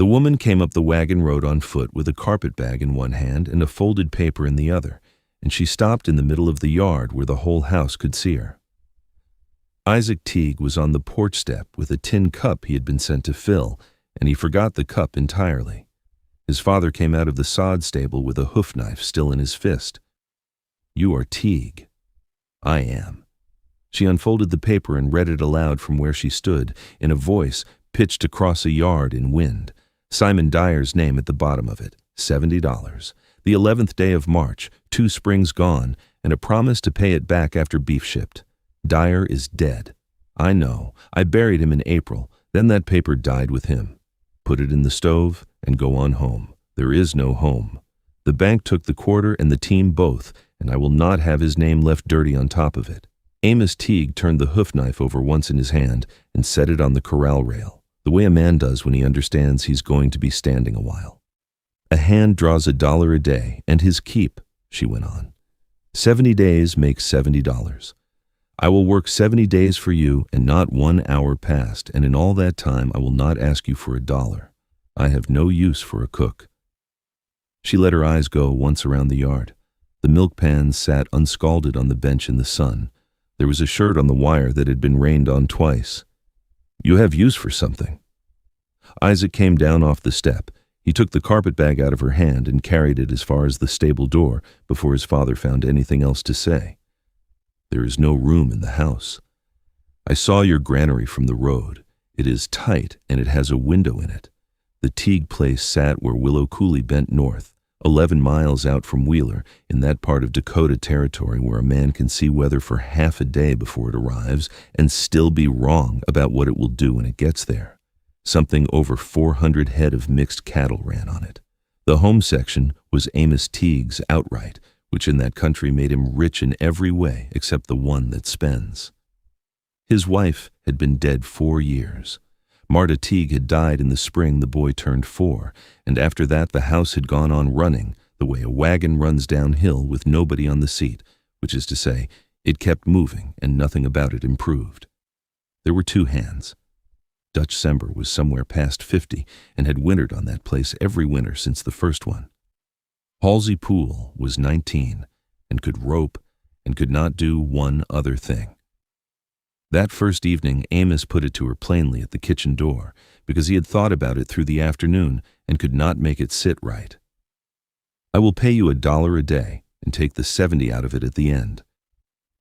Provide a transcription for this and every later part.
The woman came up the wagon road on foot with a carpet bag in one hand and a folded paper in the other, and she stopped in the middle of the yard where the whole house could see her. Isaac Teague was on the porch step with a tin cup he had been sent to fill, and he forgot the cup entirely. His father came out of the sod stable with a hoof knife still in his fist. "You are Teague." "I am." She unfolded the paper and read it aloud from where she stood, in a voice pitched across a yard in wind. Simon Dyer's name at the bottom of it, $70. The 11th day of March, 2 springs gone, and a promise to pay it back after beef shipped. Dyer is dead. I know. I buried him in April. Then that paper died with him. Put it in the stove and go on home. There is no home. The bank took the quarter and the team both, and I will not have his name left dirty on top of it. Amos Teague turned the hoof knife over once in his hand and set it on the corral rail, the way a man does when he understands he's going to be standing a while. "A hand draws $1 a day, and his keep," she went on. 70 days make $70. I will work 70 days for you, and not 1 hour passed, and in all that time I will not ask you for $1. I have no use for a cook." She let her eyes go once around the yard. The milk pans sat unscalded on the bench in the sun. There was a shirt on the wire that had been rained on twice. "You have use for something." Isaac came down off the step. He took the carpet bag out of her hand and carried it as far as the stable door before his father found anything else to say. "There is no room in the house. I saw your granary from the road. It is tight and it has a window in it. The Teague place sat where Willow Coulee bent north, 11 miles out from Wheeler, in that part of Dakota territory where a man can see weather for half a day before it arrives and still be wrong about what it will do when it gets there. Something over 400 head of mixed cattle ran on it. The home section was Amos Teague's outright, which in that country made him rich in every way except the one that spends. His wife had been dead 4 years. Marta Teague had died in the spring the boy turned 4, and after that the house had gone on running the way a wagon runs downhill with nobody on the seat, which is to say, it kept moving and nothing about it improved. There were 2 hands. Dutch Sember was somewhere past 50 and had wintered on that place every winter since the first one. Halsey Poole was 19 and could rope and could not do one other thing. That first evening, Amos put it to her plainly at the kitchen door because he had thought about it through the afternoon and could not make it sit right. "I will pay you $1 a day and take the 70 out of it at the end.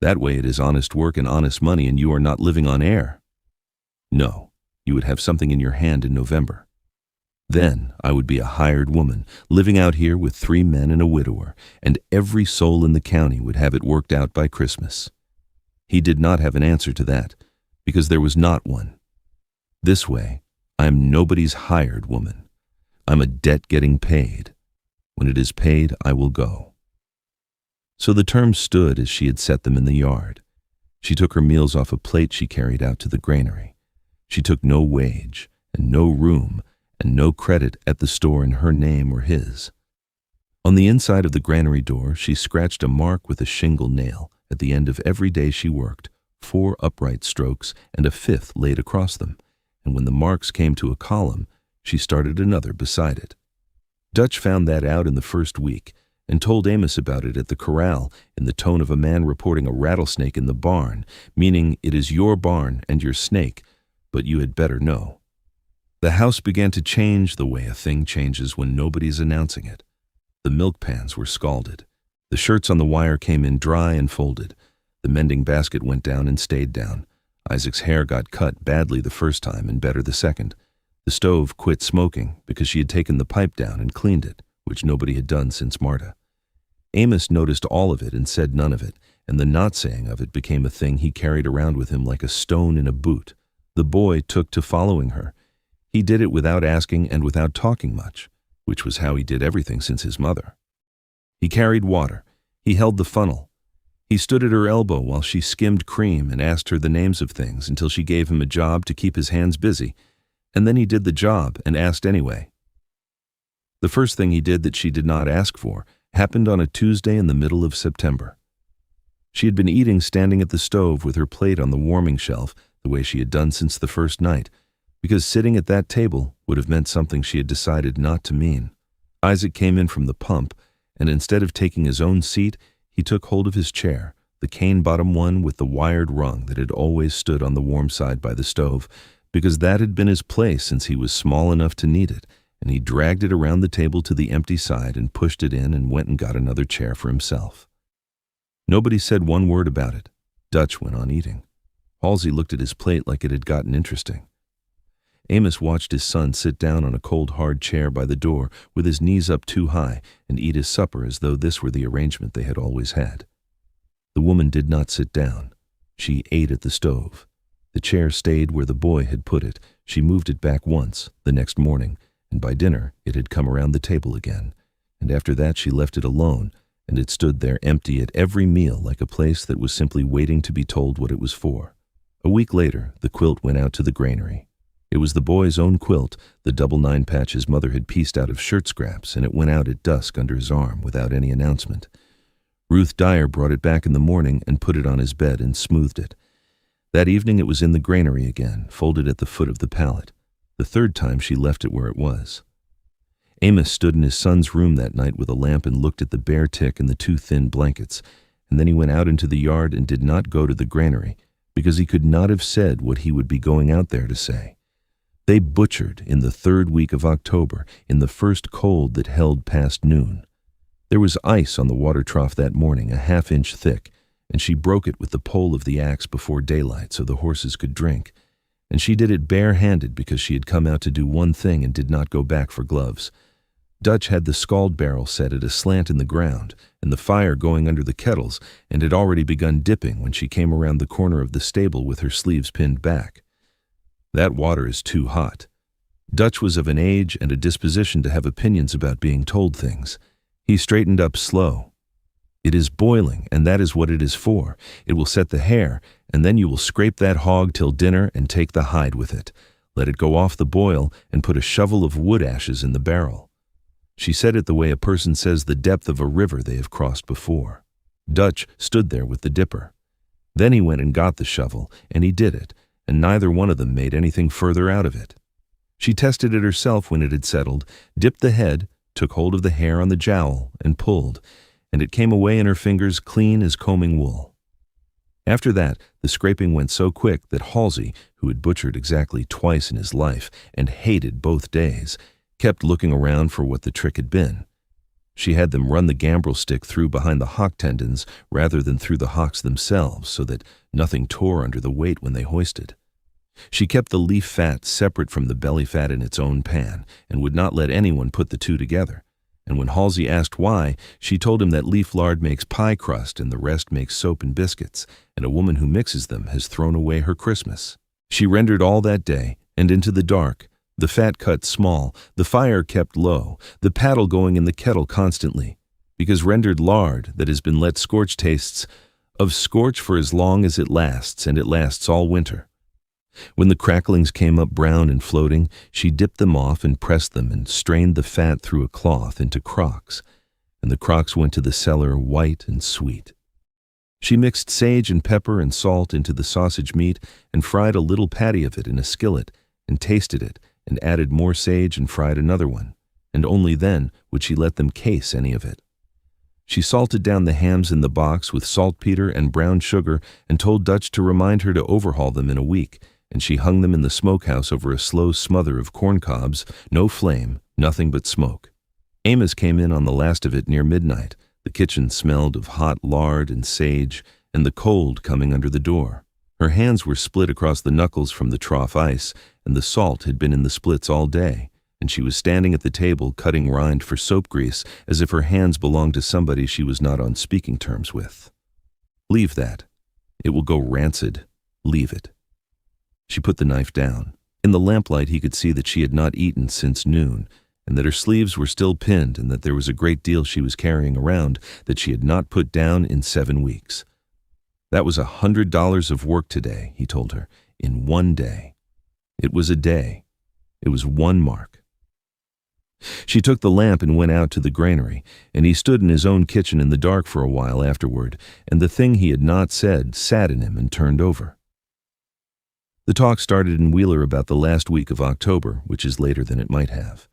That way it is honest work and honest money and you are not living on air. No, you would have something in your hand in November. Then I would be a hired woman, living out here with 3 men and a widower, and every soul in the county would have it worked out by Christmas." He did not have an answer to that, because there was not one. This way, I am nobody's hired woman. I'm a debt getting paid. When it is paid, I will go. So the terms stood as she had set them in the yard. She took her meals off a plate she carried out to the granary. She took no wage, and no room, and no credit at the store in her name or his. On the inside of the granary door, she scratched a mark with a shingle nail at the end of every day she worked, 4 upright strokes and a 5th laid across them, and when the marks came to a column, she started another beside it. Dutch found that out in the first week and told Amos about it at the corral in the tone of a man reporting a rattlesnake in the barn, meaning it is your barn and your snake, but you had better know. The house began to change the way a thing changes when nobody's announcing it. The milk pans were scalded. The shirts on the wire came in dry and folded. The mending basket went down and stayed down. Isaac's hair got cut badly the first time and better the second. The stove quit smoking because she had taken the pipe down and cleaned it, which nobody had done since Marta. Amos noticed all of it and said none of it, and the not saying of it became a thing he carried around with him like a stone in a boot. The boy took to following her. He did it without asking and without talking much, which was how he did everything since his mother. He carried water. He held the funnel. He stood at her elbow while she skimmed cream and asked her the names of things until she gave him a job to keep his hands busy, and then he did the job and asked anyway. The first thing he did that she did not ask for happened on a Tuesday in the middle of September. She had been eating standing at the stove with her plate on the warming shelf, the way she had done since the first night, because sitting at that table would have meant something she had decided not to mean. Isaac came in from the pump, and instead of taking his own seat, he took hold of his chair, the cane-bottom one with the wired rung that had always stood on the warm side by the stove, because that had been his place since he was small enough to need it, and he dragged it around the table to the empty side and pushed it in and went and got another chair for himself. Nobody said one word about it. Dutch went on eating. Halsey looked at his plate like it had gotten interesting. Amos watched his son sit down on a cold, hard chair by the door with his knees up too high and eat his supper as though this were the arrangement they had always had. The woman did not sit down. She ate at the stove. The chair stayed where the boy had put it. She moved it back once, the next morning, and by dinner it had come around the table again. And after that she left it alone, and it stood there empty at every meal like a place that was simply waiting to be told what it was for. A week later, the quilt went out to the granary. It was the boy's own quilt, the double 9-patch his mother had pieced out of shirt scraps, and it went out at dusk under his arm without any announcement. Ruth Dyer brought it back in the morning and put it on his bed and smoothed it. That evening it was in the granary again, folded at the foot of the pallet. The third time she left it where it was. Amos stood in his son's room that night with a lamp and looked at the bare tick and the 2 thin blankets, and then he went out into the yard and did not go to the granary, because he could not have said what he would be going out there to say. They butchered in the 3rd week of October, in the first cold that held past noon. There was ice on the water trough that morning, a 1/2 inch thick, and she broke it with the pole of the axe before daylight so the horses could drink. And she did it bare-handed because she had come out to do one thing and did not go back for gloves. Dutch had the scald barrel set at a slant in the ground, and the fire going under the kettles, and had already begun dipping when she came around the corner of the stable with her sleeves pinned back. That water is too hot. Dutch was of an age and a disposition to have opinions about being told things. He straightened up slow. It is boiling, and that is what it is for. It will set the hair, and then you will scrape that hog till dinner and take the hide with it. Let it go off the boil and put a shovel of wood ashes in the barrel. She said it the way a person says the depth of a river they have crossed before. Dutch stood there with the dipper. Then he went and got the shovel, and he did it, and neither one of them made anything further out of it. She tested it herself when it had settled, dipped the head, took hold of the hair on the jowl, and pulled, and it came away in her fingers clean as combing wool. After that, the scraping went so quick that Halsey, who had butchered exactly twice in his life and hated both days, kept looking around for what the trick had been. She had them run the gambrel stick through behind the hock tendons rather than through the hocks themselves so that nothing tore under the weight when they hoisted. She kept the leaf fat separate from the belly fat in its own pan and would not let anyone put the two together. And when Halsey asked why, she told him that leaf lard makes pie crust and the rest makes soap and biscuits, and a woman who mixes them has thrown away her Christmas. She rendered all that day, and into the dark, the fat cut small, the fire kept low, the paddle going in the kettle constantly, because rendered lard that has been let scorch tastes of scorch for as long as it lasts, and it lasts all winter. When the cracklings came up brown and floating, she dipped them off and pressed them and strained the fat through a cloth into crocks, and the crocks went to the cellar white and sweet. She mixed sage and pepper and salt into the sausage meat and fried a little patty of it in a skillet and tasted it and added more sage and fried another one, and only then would she let them case any of it. She salted down the hams in the box with saltpeter and brown sugar and told Dutch to remind her to overhaul them in a week, and she hung them in the smokehouse over a slow smother of corn cobs, no flame, nothing but smoke. Amos came in on the last of it near midnight. The kitchen smelled of hot lard and sage, and the cold coming under the door. Her hands were split across the knuckles from the trough ice, and the salt had been in the splits all day, and she was standing at the table cutting rind for soap grease as if her hands belonged to somebody she was not on speaking terms with. Leave that. It will go rancid. Leave it. She put the knife down. In the lamplight he could see that she had not eaten since noon, and that her sleeves were still pinned, and that there was a great deal she was carrying around that she had not put down in 7 weeks. That was $100 of work today, he told her, in one day. It was a day. It was 1 mark. She took the lamp and went out to the granary, and he stood in his own kitchen in the dark for a while afterward, and the thing he had not said sat in him and turned over. The talk started in Wheeler about the last week of October, which is later than it might have.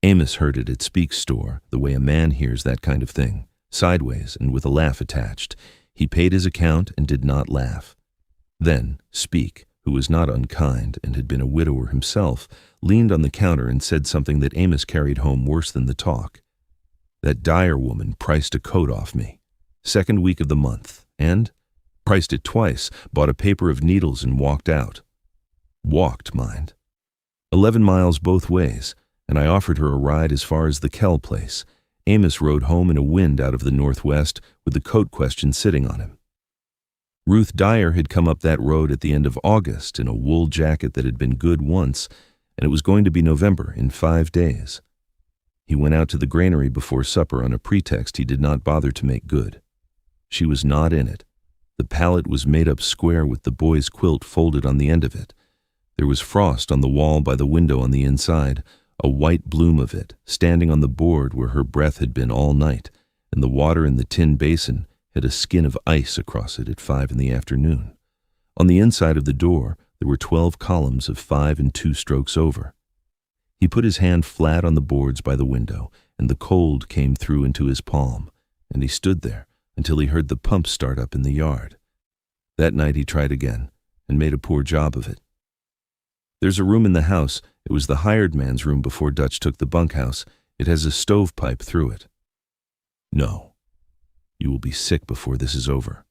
Amos heard it at Speak's store, the way a man hears that kind of thing, sideways and with a laugh attached. He paid his account and did not laugh. Then Speak, who was not unkind and had been a widower himself, leaned on the counter and said something that Amos carried home worse than the talk. That Dyer woman priced a coat off me. Second week of the month, and priced it twice, bought a paper of needles and walked out. Walked, mind. 11 miles both ways, and I offered her a ride as far as the Kell place. Amos rode home in a wind out of the northwest with the coat question sitting on him. Ruth Dyer had come up that road at the end of August in a wool jacket that had been good once, and it was going to be November in 5 days. He went out to the granary before supper on a pretext he did not bother to make good. She was not in it. The pallet was made up square with the boy's quilt folded on the end of it. There was frost on the wall by the window on the inside, a white bloom of it, standing on the board where her breath had been all night, and the water in the tin basin had a skin of ice across it at 5 in the afternoon. On the inside of the door, there were 12 columns of 5 and 2 strokes over. He put his hand flat on the boards by the window, and the cold came through into his palm, and he stood there until he heard the pump start up in the yard. That night he tried again, and made a poor job of it. There's a room in the house. It was the hired man's room before Dutch took the bunkhouse. It has a stovepipe through it. No. You will be sick before this is over.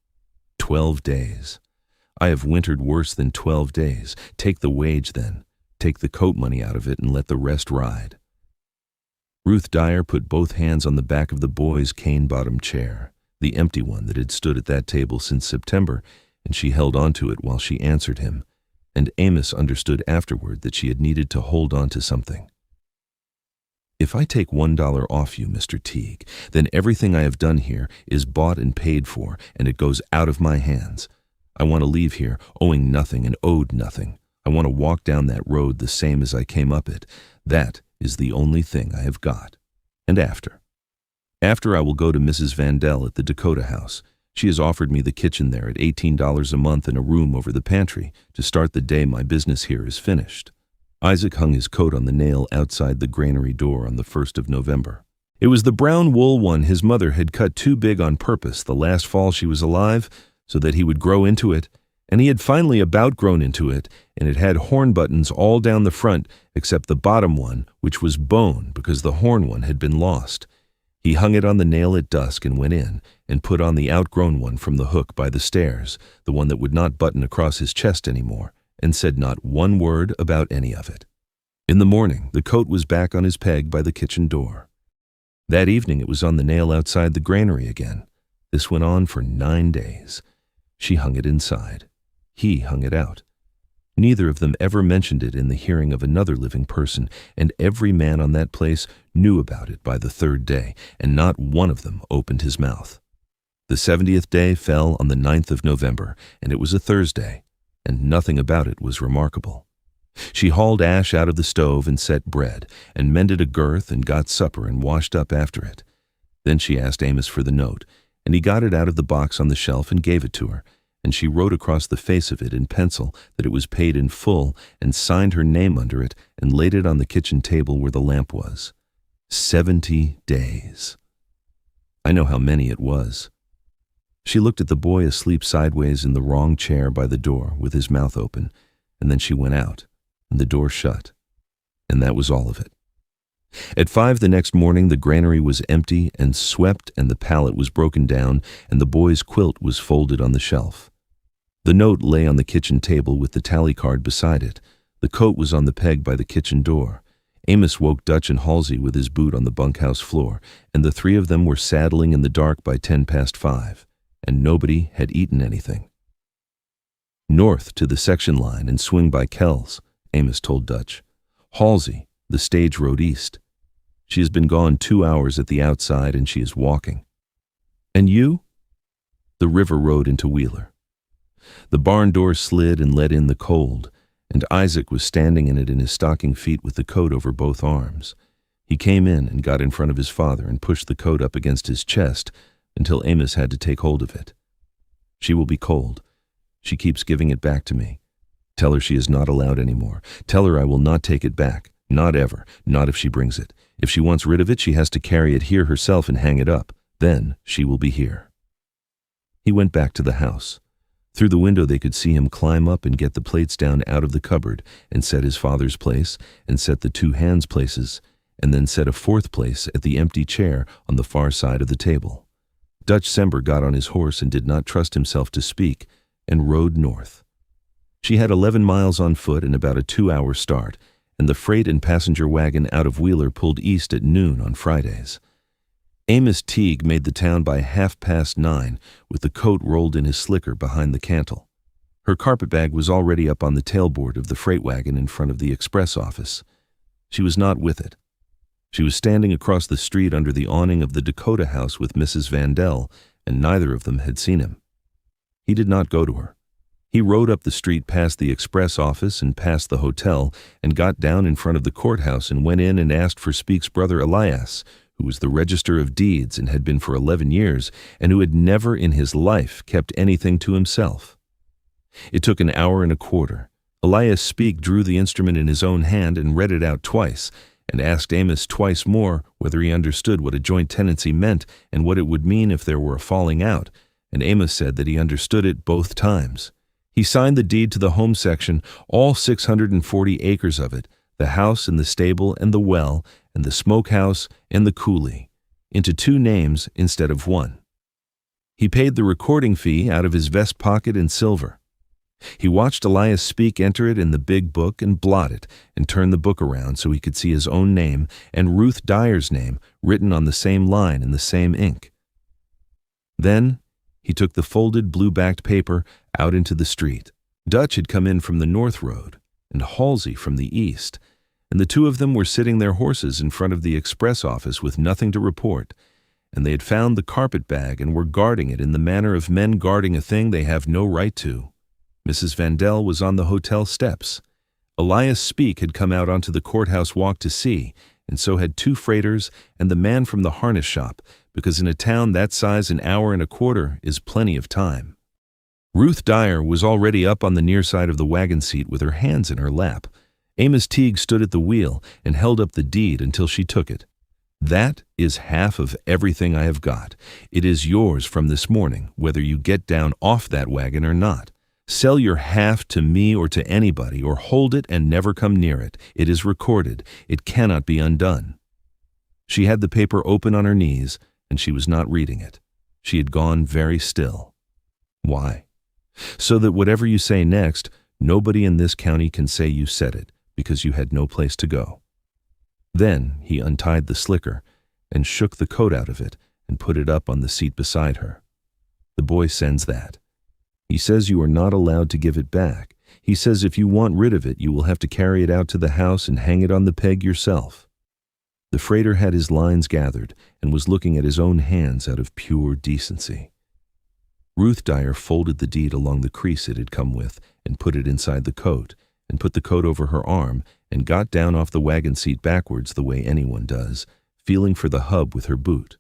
12 days. I have wintered worse than 12 days. Take the wage then. Take the coat money out of it and let the rest ride. Ruth Dyer put both hands on the back of the boy's cane-bottomed chair, the empty one that had stood at that table since September, and she held on to it while she answered him, and Amos understood afterward that she had needed to hold on to something. If I take $1 off you, Mr. Teague, then everything I have done here is bought and paid for, and it goes out of my hands. I want to leave here owing nothing and owed nothing. I want to walk down that road the same as I came up it. That is the only thing I have got. And after I will go to Mrs. Vandell at the Dakota house. She has offered me the kitchen there at $18 a month and a room over the pantry to start the day my business here is finished. Isaac hung his coat on the nail outside the granary door on the 1st of November. It was the brown wool one his mother had cut too big on purpose the last fall she was alive so that he would grow into it, and he had finally about grown into it, and it had horn buttons all down the front except the bottom one, which was bone because the horn one had been lost. He hung it on the nail at dusk and went in and put on the outgrown one from the hook by the stairs, the one that would not button across his chest anymore, and said not one word about any of it. In the morning, the coat was back on his peg by the kitchen door. That evening it was on the nail outside the granary again. This went on for 9 days. She hung it inside. He hung it out. Neither of them ever mentioned it in the hearing of another living person, and every man on that place knew about it by the 3rd day, and not one of them opened his mouth. The 70th day fell on the 9th of November, and it was a Thursday, and nothing about it was remarkable. She hauled ash out of the stove and set bread, and mended a girth and got supper and washed up after it. Then she asked Amos for the note, and he got it out of the box on the shelf and gave it to her, and she wrote across the face of it in pencil that it was paid in full and signed her name under it and laid it on the kitchen table where the lamp was. 70 days. I know how many it was. She looked at the boy asleep sideways in the wrong chair by the door with his mouth open, and then she went out, and the door shut, and that was all of it. At 5 the next morning, the granary was empty and swept, and the pallet was broken down, and the boy's quilt was folded on the shelf. The note lay on the kitchen table with the tally card beside it. The coat was on the peg by the kitchen door. Amos woke Dutch and Halsey with his boot on the bunkhouse floor, and the 3 of them were saddling in the dark by 5:10, and nobody had eaten anything. North to the section line and swing by Kell's, Amos told Dutch. Halsey, the stage road east. She has been gone 2 hours at the outside, and she is walking. And you? The river road into Wheeler. The barn door slid and let in the cold, and Isaac was standing in it in his stocking feet with the coat over both arms. He came in and got in front of his father and pushed the coat up against his chest until Amos had to take hold of it. She will be cold. She keeps giving it back to me. Tell her she is not allowed anymore. Tell her I will not take it back. Not ever. Not if she brings it. If she wants rid of it, she has to carry it here herself and hang it up. Then she will be here." He went back to the house. Through the window they could see him climb up and get the plates down out of the cupboard and set his father's place and set the two hands' places and then set a fourth place at the empty chair on the far side of the table. Dutch Sember got on his horse and did not trust himself to speak and rode north. She had 11 miles on foot and about a 2-hour start, and the freight and passenger wagon out of Wheeler pulled east at noon on Fridays. Amos Teague made the town by 9:30 with the coat rolled in his slicker behind the cantle. Her carpetbag was already up on the tailboard of the freight wagon in front of the express office. She was not with it. She was standing across the street under the awning of the Dakota house with Mrs. Vandell, and neither of them had seen him. He did not go to her. He rode up the street past the express office and past the hotel and got down in front of the courthouse and went in and asked for Speke's brother Elias, who was the Register of Deeds and had been for 11 years and who had never in his life kept anything to himself. It took an hour and a quarter. Elias Speke drew the instrument in his own hand and read it out twice, and asked Amos twice more whether he understood what a joint tenancy meant and what it would mean if there were a falling out, and Amos said that he understood it both times. He signed the deed to the home section, all 640 acres of it, the house and the stable and the well and the smokehouse and the coulee, into 2 names instead of 1. He paid the recording fee out of his vest pocket in silver. He watched Elias Speke enter it in the big book and blot it and turn the book around so he could see his own name and Ruth Dyer's name written on the same line in the same ink. Then he took the folded blue-backed paper out into the street. Dutch had come in from the north road and Halsey from the east, and the two of them were sitting their horses in front of the express office with nothing to report, and they had found the carpet-bag and were guarding it in the manner of men guarding a thing they have no right to. Mrs. Vandell was on the hotel steps. Elias Speke had come out onto the courthouse walk to see, and so had 2 freighters and the man from the harness shop, because in a town that size an hour and a quarter is plenty of time. Ruth Dyer was already up on the near side of the wagon seat with her hands in her lap. Amos Teague stood at the wheel and held up the deed until she took it. "That is half of everything I have got. It is yours from this morning, whether you get down off that wagon or not. Sell your half to me or to anybody, or hold it and never come near it. It is recorded. It cannot be undone." She had the paper open on her knees, and she was not reading it. She had gone very still. Why? So that whatever you say next, nobody in this county can say you said it, because you had no place to go. Then he untied the slicker and shook the coat out of it and put it up on the seat beside her. "The boy sends that. He says you are not allowed to give it back. He says if you want rid of it, you will have to carry it out to the house and hang it on the peg yourself." The freighter had his lines gathered and was looking at his own hands out of pure decency. Ruth Dyer folded the deed along the crease it had come with and put it inside the coat, and put the coat over her arm and got down off the wagon seat backwards the way anyone does, feeling for the hub with her boot.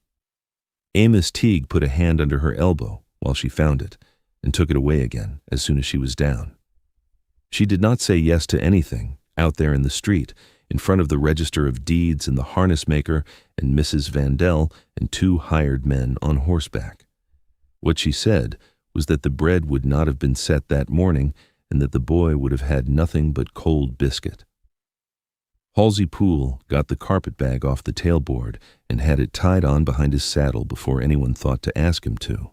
Amos Teague put a hand under her elbow while she found it, and took it away again as soon as she was down. She did not say yes to anything out there in the street, in front of the Register of Deeds and the harness maker and Mrs. Vandell and 2 hired men on horseback. What she said was that the bread would not have been set that morning and that the boy would have had nothing but cold biscuit. Halsey Poole got the carpetbag off the tailboard and had it tied on behind his saddle before anyone thought to ask him to.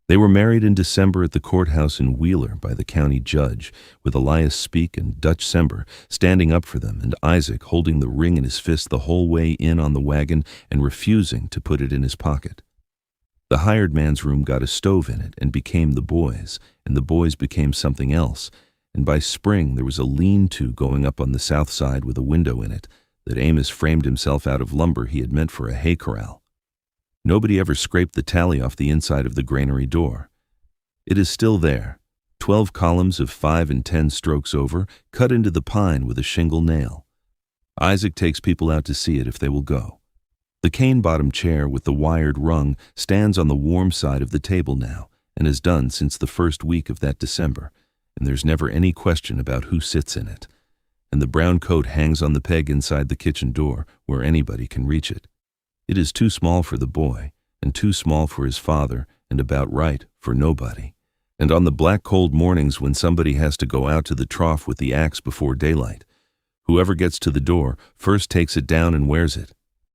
They were married in December at the courthouse in Wheeler by the county judge, with Elias Speke and Dutch Sember standing up for them and Isaac holding the ring in his fist the whole way in on the wagon and refusing to put it in his pocket. The hired man's room got a stove in it and became the boys', and the boys' became something else, and by spring there was a lean-to going up on the south side with a window in it that Amos framed himself out of lumber he had meant for a hay corral. Nobody ever scraped the tally off the inside of the granary door. It is still there, 12 columns of 5 and 10 strokes over, cut into the pine with a shingle nail. Isaac takes people out to see it if they will go. The cane-bottom chair with the wired rung stands on the warm side of the table now, and has done since the first week of that December, and there's never any question about who sits in it. And the brown coat hangs on the peg inside the kitchen door, where anybody can reach it. It is too small for the boy, and too small for his father, and about right for nobody. And on the black cold mornings when somebody has to go out to the trough with the axe before daylight, whoever gets to the door first takes it down and wears it,